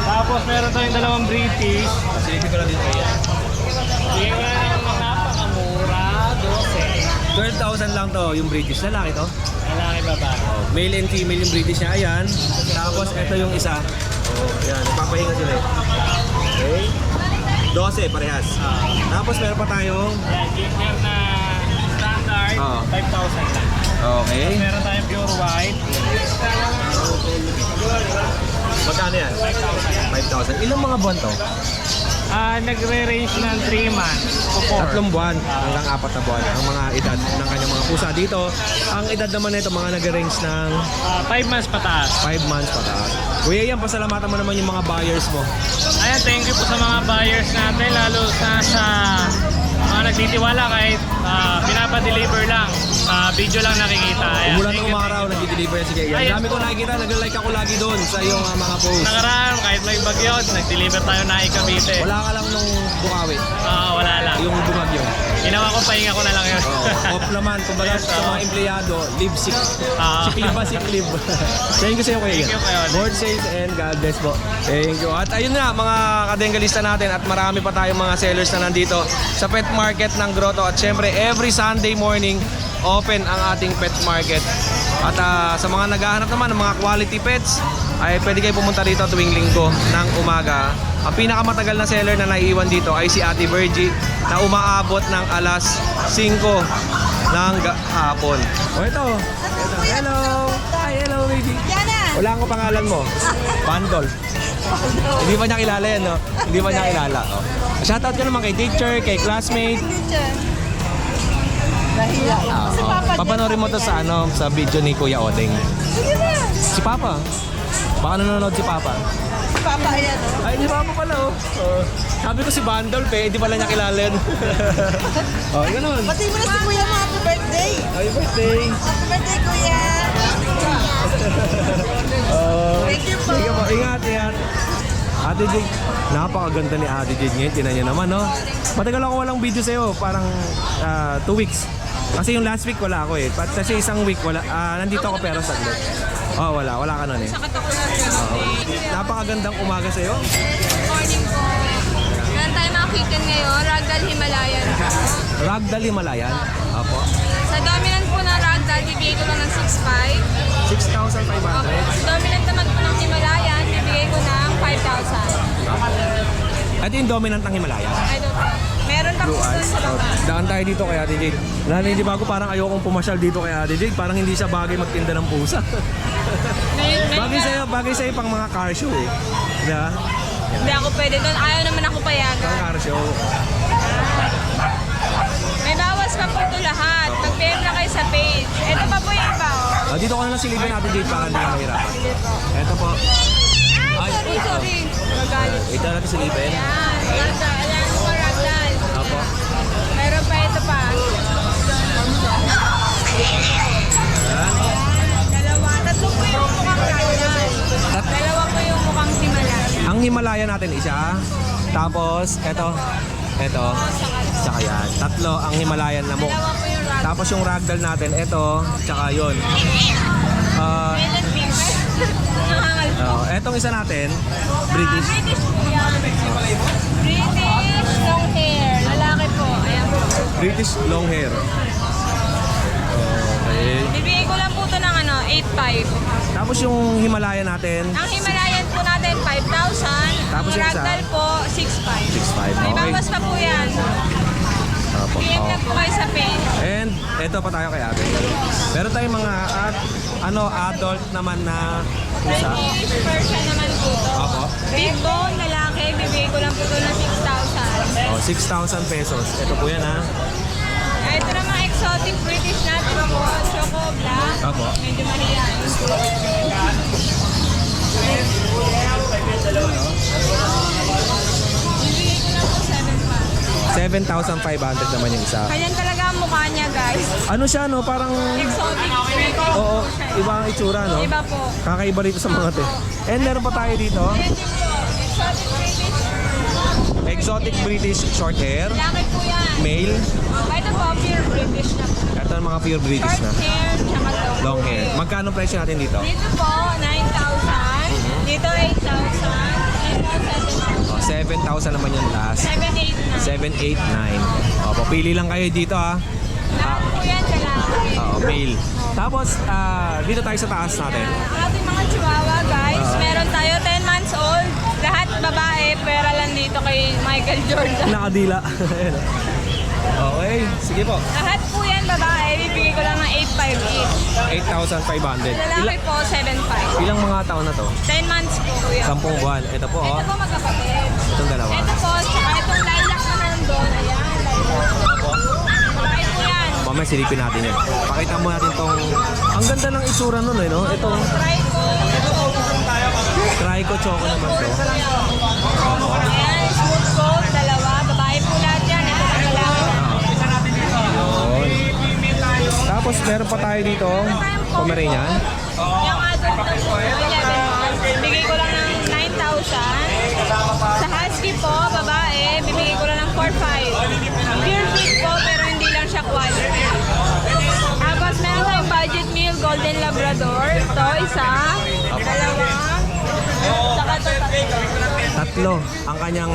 [SPEAKER 3] Tapos meron tayong dalawang British.
[SPEAKER 1] Silipin ko lang dito kaya.
[SPEAKER 3] Bigay ko na lang ng napakamura, 12.
[SPEAKER 1] 12,000 lang to, yung British. Lalaki to.
[SPEAKER 3] Lalaki babae.
[SPEAKER 1] Male and female yung British niya. Ayan. Tapos ito yung isa. Oh, ayan. Nagpapahinga sila eh. Okay. 12 parehas. Tapos meron pa tayong...
[SPEAKER 3] Yan, ginger na standard,
[SPEAKER 1] Oo.
[SPEAKER 3] 5,000 lang.
[SPEAKER 1] Okay.
[SPEAKER 3] Meron tayong pure white,
[SPEAKER 1] Magkano yan? 5,000. Ilang mga buwan to?
[SPEAKER 3] nagre-range ng 3 months to 4.
[SPEAKER 1] 3 buwan hanggang 4 na buwan ang mga edad ng kanyang mga pusa dito. Ang edad naman nito mga nag-range ng
[SPEAKER 3] 5 months pataas.
[SPEAKER 1] 5 months pataas. Kuya yan, pasalamatan mo naman yung mga buyers mo.
[SPEAKER 3] Ayan, thank you po sa mga buyers natin, lalo sa mga nagtitiwala kahit pinapa-deliver lang. Video lang nakikita. Ayan,
[SPEAKER 1] Umulan
[SPEAKER 3] thank
[SPEAKER 1] ng
[SPEAKER 3] you,
[SPEAKER 1] umaraw, nag-deliver yan. Sige, yan.
[SPEAKER 3] Ayun
[SPEAKER 1] Dami ko
[SPEAKER 3] po.
[SPEAKER 1] nakikita, nag-like ako lagi doon sa iyong mga posts.
[SPEAKER 3] Nakaraan, kahit may bagyo, nag-deliver tayo na Cavite.
[SPEAKER 1] Wala ka lang nung Bukawi,
[SPEAKER 3] Wala lang.
[SPEAKER 1] yung bumagyo.
[SPEAKER 3] Ginawa ko, pahinga ko na lang yun.
[SPEAKER 1] Off naman, kumbaga
[SPEAKER 3] Yes,
[SPEAKER 1] sa mga empleyado, live sick.
[SPEAKER 3] Ah.
[SPEAKER 1] Sick leave ba? Sick leave. Thank you sa iyo, Kuya.
[SPEAKER 3] Thank you, Kuya.
[SPEAKER 1] Board safe and God bless po. Thank you. At ayun nga, mga kadenggalista natin at marami pa tayong mga sellers na nandito sa pet market ng Grotto. At syempre, every Sunday morning, open ang ating pet market. At sa mga naghahanap naman ng mga quality pets, ay pwede kayo pumunta dito tuwing linggo ng umaga. Ang pinakamatagal na seller na naiiwan dito ay si Ate Virgie na umaabot ng alas 5 ng hapon. O ito. Hello. Hi, hello baby.
[SPEAKER 2] Yana!
[SPEAKER 1] Wala akong pangalan mo. Bandol. Hindi pa niya kilala yan, no? Hindi pa niya kilala. Oh. Shoutout ka naman kay teacher, kay classmate.
[SPEAKER 2] Nahiya. Si Papa
[SPEAKER 1] Papanorin mo to sa sa video ni Kuya Odeng.
[SPEAKER 2] Sige na.
[SPEAKER 1] Si Papa. Baka nanonood si Papa.
[SPEAKER 2] Si Papa, ayan o.
[SPEAKER 1] Ay, si Papa pala, oh. Sabi ko si Bandol, hindi pala niya kilala yan. Oh, ganun.
[SPEAKER 2] Pati mo na si Kuya mo, happy birthday.
[SPEAKER 1] Happy birthday.
[SPEAKER 2] Happy birthday, Kuya. Thank you po.
[SPEAKER 1] Sige po, ingat, ingat. Ate Jade, napakaganda ni Ate Jade ngayon. Tinan niyo naman, no? Matagal ako walang video sa'yo, parang 2 weeks. Kasi yung last week wala ako eh. Kasi isang week wala, nandito ako pero saglit. Oh, wala ka nun eh. Napakagandang umaga sa'yo.
[SPEAKER 6] Morning po. Meron tayo mga kitten ngayon, Ragdoll Himalayan.
[SPEAKER 1] Ragdoll Himalayan. Apo.
[SPEAKER 6] Sa dominant po ng Ragdoll, bibigay ko lang ng 6.5.
[SPEAKER 1] 6,500.
[SPEAKER 6] Sa dominant naman po ng Himalayan, bibigay ko ng 5,000.
[SPEAKER 1] At yung dominant ng Himalayan.
[SPEAKER 6] I don't know. Meron pa po doon sa baba.
[SPEAKER 1] Daan tayo dito kay Ate Jade. Hindi ba ako parang ayokong pumasyal dito kay Ate Jade. Parang hindi siya bagay magtinda ng pusa. bagay sa'yo pang mga car show eh. Diba?
[SPEAKER 6] Hindi ako pwede doon. Ayaw naman ako
[SPEAKER 1] Pang
[SPEAKER 6] payagan.
[SPEAKER 1] car show.
[SPEAKER 6] May bawas pa po ito lahat. Mag-PM na kayo sa page. Ito pa po yung iba. Oh.
[SPEAKER 1] Dito ko na lang silipin Ate Jade para hindi ka mahirapan. Ito po.
[SPEAKER 6] Ay, sorry. Magalit.
[SPEAKER 1] Ito natin silipin.
[SPEAKER 6] Yan. Ragdoll. Ayan po, Ragdoll.
[SPEAKER 1] Apo.
[SPEAKER 6] Meron pa ito pa. Dalawa. Tatlo po yung mukhang Ragdoll. Dalawa po yung mukhang Himalayan.
[SPEAKER 1] Ang Himalayan natin isa. Tapos, ito. Tsaka yan. Tatlo ang Himalayan na mo.
[SPEAKER 6] Dalawa po yung Ragdoll.
[SPEAKER 1] Tapos yung ragdoll natin, ito. Tsaka yun.
[SPEAKER 6] Male and female. Nangangalpo.
[SPEAKER 1] Etong isa natin, British.
[SPEAKER 6] British po yan. British long hair. Lalaki po. Ayan po.
[SPEAKER 1] British long hair.
[SPEAKER 6] to ng 8.5.
[SPEAKER 1] Tapos yung Himalayan natin,
[SPEAKER 6] Ang Himalayan po natin 5,000.
[SPEAKER 1] Tapos
[SPEAKER 6] Ang
[SPEAKER 1] yung isa?
[SPEAKER 6] Ragdoll po 6.5.
[SPEAKER 1] 6.5.
[SPEAKER 6] May
[SPEAKER 1] Okay.
[SPEAKER 6] bawas pa po yan.
[SPEAKER 1] Opo.
[SPEAKER 6] PM
[SPEAKER 1] Oh.
[SPEAKER 6] lang po kayo sa page.
[SPEAKER 1] And eto pa tayo kay ate. Meron tayong mga adult naman na isa.
[SPEAKER 6] British Persian naman po to.
[SPEAKER 1] Opo.
[SPEAKER 6] Big bone, lalaki, bibigay ko lang po to ng 6,000.
[SPEAKER 1] Oh, 6,000 pesos. Ito po yan ha.
[SPEAKER 6] Ito naman exotic British natin po. Choco Black.
[SPEAKER 1] Opo.
[SPEAKER 6] Medyo mahihain. Bibigay ko lang po 7,500.
[SPEAKER 1] 7,500 naman yung isa.
[SPEAKER 6] Ganyan talaga ang mukha niya, guys.
[SPEAKER 1] Ano siya no? Parang
[SPEAKER 6] Exotic British.
[SPEAKER 1] oo, iba ang itsura no?
[SPEAKER 6] Iba po.
[SPEAKER 1] Kakaiba rito sa mga to. And meron pa tayo dito.
[SPEAKER 6] Ayan din po. Exotic British.
[SPEAKER 1] Exotic British short hair.
[SPEAKER 6] Laki po yan.
[SPEAKER 1] Male.
[SPEAKER 6] Ito po, pure British na po.
[SPEAKER 1] Ito ang mga pure British
[SPEAKER 6] Short
[SPEAKER 1] na.
[SPEAKER 6] hair, tsaka
[SPEAKER 1] Long hair. Magkano presyo natin dito?
[SPEAKER 6] Dito po, 9,000. Dito, 8,000. Dito, 7,000.
[SPEAKER 1] Oh, 7,000 naman yung last.
[SPEAKER 6] 7,800.
[SPEAKER 1] 7,8,9. O, papili lang kayo dito ha.
[SPEAKER 6] Lahat po yan, lalaki.
[SPEAKER 1] Oo, male. Tapos, dito tayo sa taas natin.
[SPEAKER 6] Ang ating mga chihuahua, guys, meron tayo 10 months old. Lahat babae, pera lang dito kay Michael Jordan.
[SPEAKER 1] Nakadila. Ayan. Okay, sige po.
[SPEAKER 6] Lahat po yan babae, bibigay ko lang ng 8,500 each.
[SPEAKER 1] 8,500.
[SPEAKER 6] Lalaki po, 7,500.
[SPEAKER 1] Ilang mga taon na to?
[SPEAKER 6] 10 months po, kuya.
[SPEAKER 1] 10 buwan. Ito po, oh.
[SPEAKER 6] Ito po magkapatid.
[SPEAKER 1] Itong dalawa.
[SPEAKER 6] Ito po, tsaka itong lilac na nandun. Ayan, lilac. Babae po yan.
[SPEAKER 1] Mamaya silipin natin yan. Pakita mo natin tong... Ang ganda ng itsura nun eh, no? Itong
[SPEAKER 6] Try ko.
[SPEAKER 1] Trico Choco naman to.
[SPEAKER 6] Ayan, smooth coat, dalawa. Babae po lahat yan. Ito lang lalaki.
[SPEAKER 1] Yun. Tapos meron pa tayo dito, Pomeranian.
[SPEAKER 6] Yung adult na po, 11 months. Bibigay ko lang ng 9,000. Sa husky po, babae, bibigay ko lang ng 4,500. Pure breed po, pero hindi lang siya quality. Tapos meron tayong budget meal, Golden Labrador. Ito, isa, dalawa, saka ito, tatlo.
[SPEAKER 1] Tatlo ang kanyang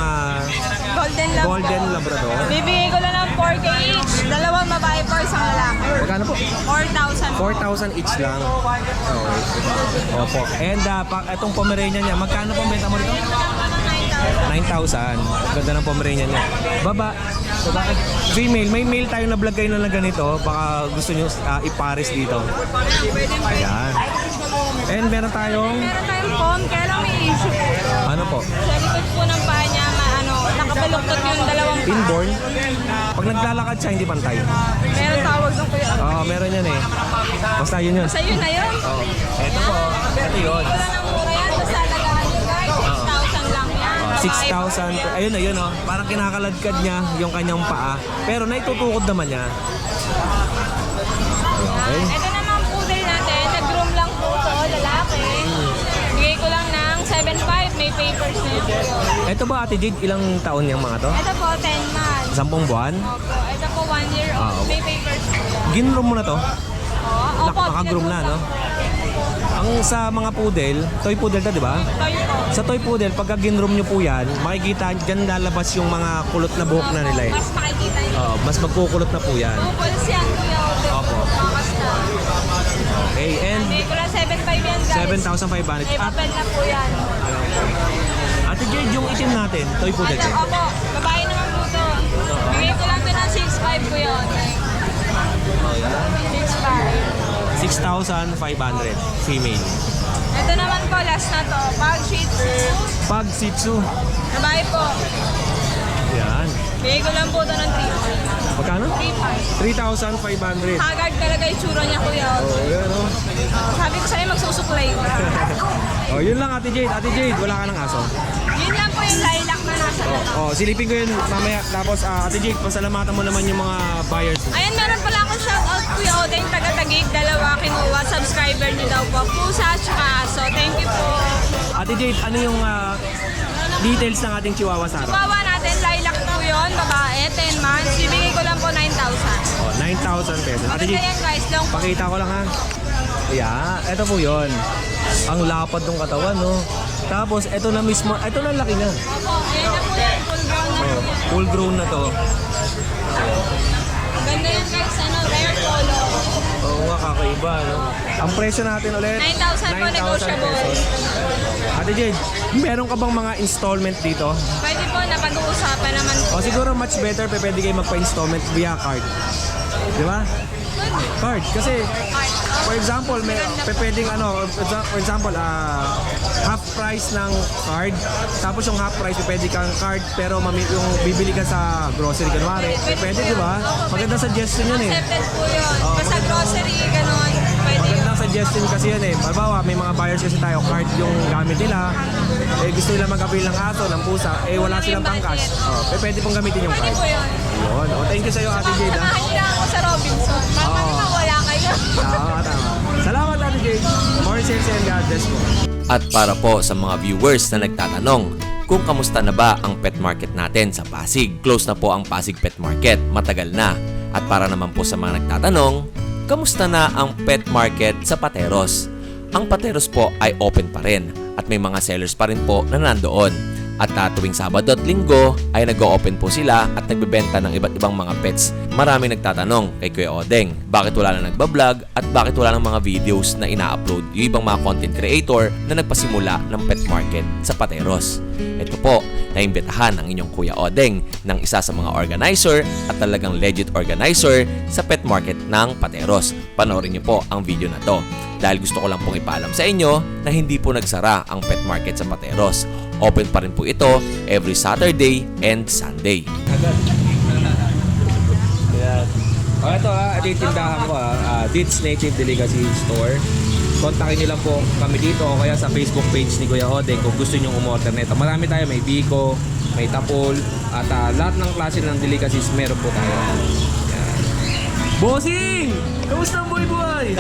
[SPEAKER 6] Golden Labrador.
[SPEAKER 1] Golden Labrador.
[SPEAKER 6] Bibigay ko lang ng 4K each. Dalawang babae po, isang lalaki.
[SPEAKER 1] Magkano po?
[SPEAKER 6] 4,000 po.
[SPEAKER 1] 4,000 each lang. Okay. Opo. And itong Pomeranian niya, magkano po ang benta mo dito? 9,000. Ganda ng Pomeranian niya. Babae. Female. May male tayo na vlog kayo na ganito. Baka gusto nyo ipares dito. Ayan. And meron tayong...
[SPEAKER 6] Meron tayong phone, kaya lang may issue po.
[SPEAKER 1] Ano po?
[SPEAKER 6] Sa likod po ng paa niya, nakabaluktot yung dalawang paa.
[SPEAKER 1] Inborn. Pag naglalakad siya, hindi pantay.
[SPEAKER 6] Meron tawag doon kuya.
[SPEAKER 1] Oo, meron yan eh. Basta yun yun.
[SPEAKER 6] Sa yun na yun.
[SPEAKER 1] Oo. Ito po. Ito yun.
[SPEAKER 6] Wala nang mura yan. Basta alagaan nyo guys. 6,000 lang yan. Babae.
[SPEAKER 1] 6,000. Ayun na yun oh. Parang kinakaladkad niya yung kanyang paa. Pero naitutukod naman niya. Okay.
[SPEAKER 6] Ito naman poodle natin. Nag-groom lang po to, lalaki. Bigay ko lang ng 7,500. May papers na yun.
[SPEAKER 1] Ito ba Ate Jade, ilang taon yung mga to?
[SPEAKER 6] Ito po, 10 months.
[SPEAKER 1] 10 buwan?
[SPEAKER 6] Opo. Ito po, 1 year
[SPEAKER 1] Ah,
[SPEAKER 6] old.
[SPEAKER 1] opo.
[SPEAKER 6] May papers po.
[SPEAKER 1] Ginroom mo na to?
[SPEAKER 6] Oo. Opo.
[SPEAKER 1] Naka-groom na, no? Ang sa mga poodle, toy poodle to, di ba?
[SPEAKER 6] Toy po.
[SPEAKER 1] Sa toy poodle, pagka ginroom nyo po yan, makikita dyan lalabas yung mga kulot na buhok na nila eh.
[SPEAKER 6] Mas makikita nyo.
[SPEAKER 1] Oo, mas magkukulot na po yan.
[SPEAKER 6] Pupuls yan, kuya.
[SPEAKER 1] Opo.
[SPEAKER 6] Makasta.
[SPEAKER 1] Okay, and
[SPEAKER 6] Bigay ko lang 7,500 yan, guys.
[SPEAKER 1] 7,500.
[SPEAKER 6] May
[SPEAKER 1] At
[SPEAKER 6] papel na po yan.
[SPEAKER 1] Ate Jade, yung itim natin, toy poodle
[SPEAKER 6] Ano,
[SPEAKER 1] din.
[SPEAKER 6] opo, babae naman po to. Bigay ko lang to ng 6,500 po yun. 6,500.
[SPEAKER 1] 6,500 female.
[SPEAKER 6] Ito naman po, last na to. Pag Shih Tzu.
[SPEAKER 1] Pag Shih Tzu.
[SPEAKER 6] Babae po.
[SPEAKER 1] Yan.
[SPEAKER 6] Bigay ko lang po to ng 3,500.
[SPEAKER 1] Magkano? 3,500.
[SPEAKER 6] Haggard talaga yung tsura niya, kuya.
[SPEAKER 1] Oh, yan oh.
[SPEAKER 6] Sabi ko sa'yo, magsusuklay ko.
[SPEAKER 1] Oh, yun lang Ate Jade. Ate Jade, wala ka ng aso.
[SPEAKER 6] Yun lang po yung lilac na nasa loob.
[SPEAKER 1] Oh, silipin ko yun mamaya. Tapos Ate Jade, pasalamatan mo naman yung mga buyers.
[SPEAKER 6] Ayan, meron pala akong shoutout Kuya Odeng, taga-Taguig, dalawa kinuha, subscriber niyo daw po. Pusa at saka aso. Thank you po.
[SPEAKER 1] Ate Jade, ano yung details ng ating Chihuahua Sara?
[SPEAKER 6] Bawa natin, lilac po yun, babae, 10 months. Bibigay ko lang po 9,000.
[SPEAKER 1] Oh, 9,000 pesos. Ate
[SPEAKER 6] Maganda
[SPEAKER 1] Jade,
[SPEAKER 6] yan guys, long po.
[SPEAKER 1] pakita ko lang ha. Yeah, eto po yun. Ang lapad ng katawan, no? Tapos, eto na mismo, eto na laki na.
[SPEAKER 6] Opo, yan na po yan, full grown na po yan.
[SPEAKER 1] Full grown na to.
[SPEAKER 6] Ganda yan guys, rare color.
[SPEAKER 1] Oo nga, kakaiba, no? Ang presyo natin ulit?
[SPEAKER 6] 9,000 po, negotiable.
[SPEAKER 1] pesos. Ate Jade, meron ka bang mga installment dito?
[SPEAKER 6] Pwede po, napag-uusapan naman po.
[SPEAKER 1] O siguro much better, pwede kayo magpa-installment via card. Di ba? Card. Kasi, for example, may pwedeng for example, half price ng card. Tapos yung half price, pwede kang card, pero yung bibili ka sa grocery, kunwari. Pwede, di ba? Magandang suggestion yun eh.
[SPEAKER 6] Accepted po yun.
[SPEAKER 1] Oo,
[SPEAKER 6] Basta grocery, gano'n. Pwede yun.
[SPEAKER 1] Magandang suggestion kasi yun eh. Halimbawa, may mga buyers kasi tayo, card yung gamit nila. Eh, gusto nila mag-avail ng aso, ng pusa. Eh, wala silang pang-cash. Pwede pong gamitin yung
[SPEAKER 6] Pwede
[SPEAKER 1] card.
[SPEAKER 6] po yun.
[SPEAKER 1] Yun. Thank you sa'yo, Ate Jade.
[SPEAKER 6] Samahan niyo lang ako sa Robinson. Baka naman wala kayo.
[SPEAKER 1] Tama. Salamat, Ate Jade. More sales and God bless po.
[SPEAKER 7] At para po sa mga viewers na nagtatanong kung kamusta na ba ang pet market natin sa Pasig. Close na po ang Pasig Pet Market, matagal na. At para naman po sa mga nagtatanong, kamusta na ang pet market sa Pateros? Ang Pateros po ay open pa rin at may mga sellers pa rin po na nandoon. At tuwing Sabado at Linggo ay nag-o-open po sila at nagbebenta ng iba't ibang mga pets. Maraming nagtatanong kay Kuya Odeng, bakit wala na nagbablog at bakit wala ng mga videos na ina-upload yung ibang mga content creator na nagpasimula ng pet market sa Pateros. Ito po, naimbitahan ang inyong Kuya Odeng ng isa sa mga organizer at talagang legit organizer sa pet market ng Pateros. Panoorin niyo po ang video na to dahil gusto ko lang pong ipaalam sa inyo na hindi po nagsara ang pet market sa Pateros. Open pa rin po ito every Saturday and Sunday.
[SPEAKER 1] Ayan. Ito ito yung tindahan ko Dits Native Delicacy Store. Kontakin nyo lang po kami dito o kaya sa Facebook page ni Kuya Odeng kung gusto nyo umorder nito. Marami tayo, may biko, may tapol, at lahat ng klase ng delicacies meron po tayo. Ayan. Bossing! Kamusta ang buhay-buhay?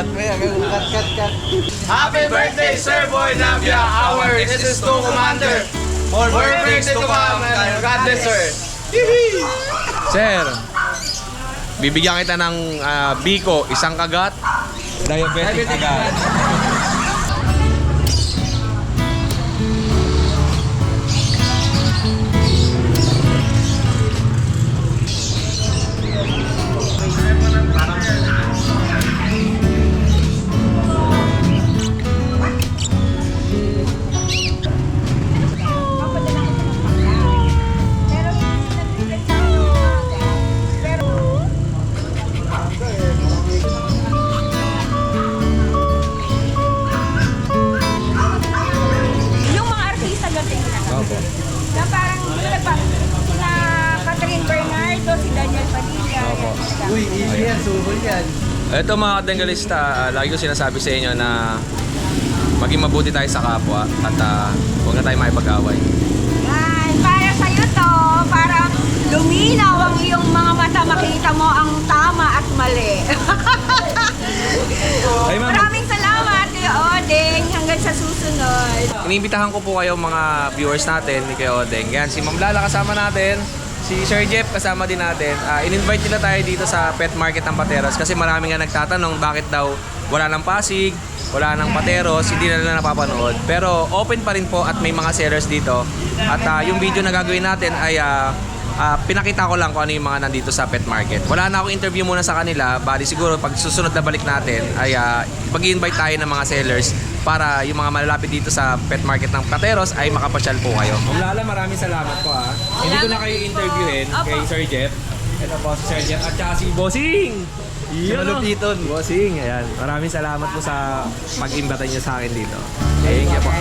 [SPEAKER 4] Happy birthday, Sir Boy Navia! Our SS2 Commander! More birthdays to come! God bless, sir!
[SPEAKER 1] Sir, bibigyan kita ng biko, isang kagat, diabetic agad.
[SPEAKER 2] Yung mga artista ganito
[SPEAKER 1] Opo.
[SPEAKER 2] na parang sina Catherine Bernardo, si Daniel Padilla.
[SPEAKER 1] Opo.
[SPEAKER 4] Uy, easy yan, subol yan.
[SPEAKER 1] Ito mga kadenggalista, lagi ko sinasabi sa inyo na maging mabuti tayo sa kapwa at huwag na tayo makipag-away.
[SPEAKER 2] Yan, para sa'yo to, para luminaw ang iyong mga mata, makita mo ang tama at mali.
[SPEAKER 1] Ay, ma'am.
[SPEAKER 2] Maraming salamat, Kuya Odeng, hanggang sa susunod.
[SPEAKER 1] Iniimbitahan ko po kayo mga viewers natin ni Kuya Odeng. Yan, si Ma'am Lala kasama natin, si Sir Jeff kasama din natin. In-invite nila tayo dito sa pet market ng Pateros kasi marami nga nagtatanong bakit daw wala ng Pasig, wala ng Pateros, hindi na nila napapanood. Pero open pa rin po at may mga sellers dito. At yung video na gagawin natin ay pinakita ko lang kung ano yung mga nandito sa pet market. Wala na akong interview muna sa kanila, bali siguro pag susunod na balik natin ay mag-invite tayo ng mga sellers para yung mga malalapit dito sa pet market ng Pateros ay makapasyal po kayo. Ma'am Lala, maraming salamat po Hindi ko na kayo interviewin kay Sir Jeff. Ito po si Sir Jeff at saka si Bossing! Si Malupiton. Bossing, ayan. Maraming salamat po sa pag-imbatan niyo sa akin dito. Thank you po.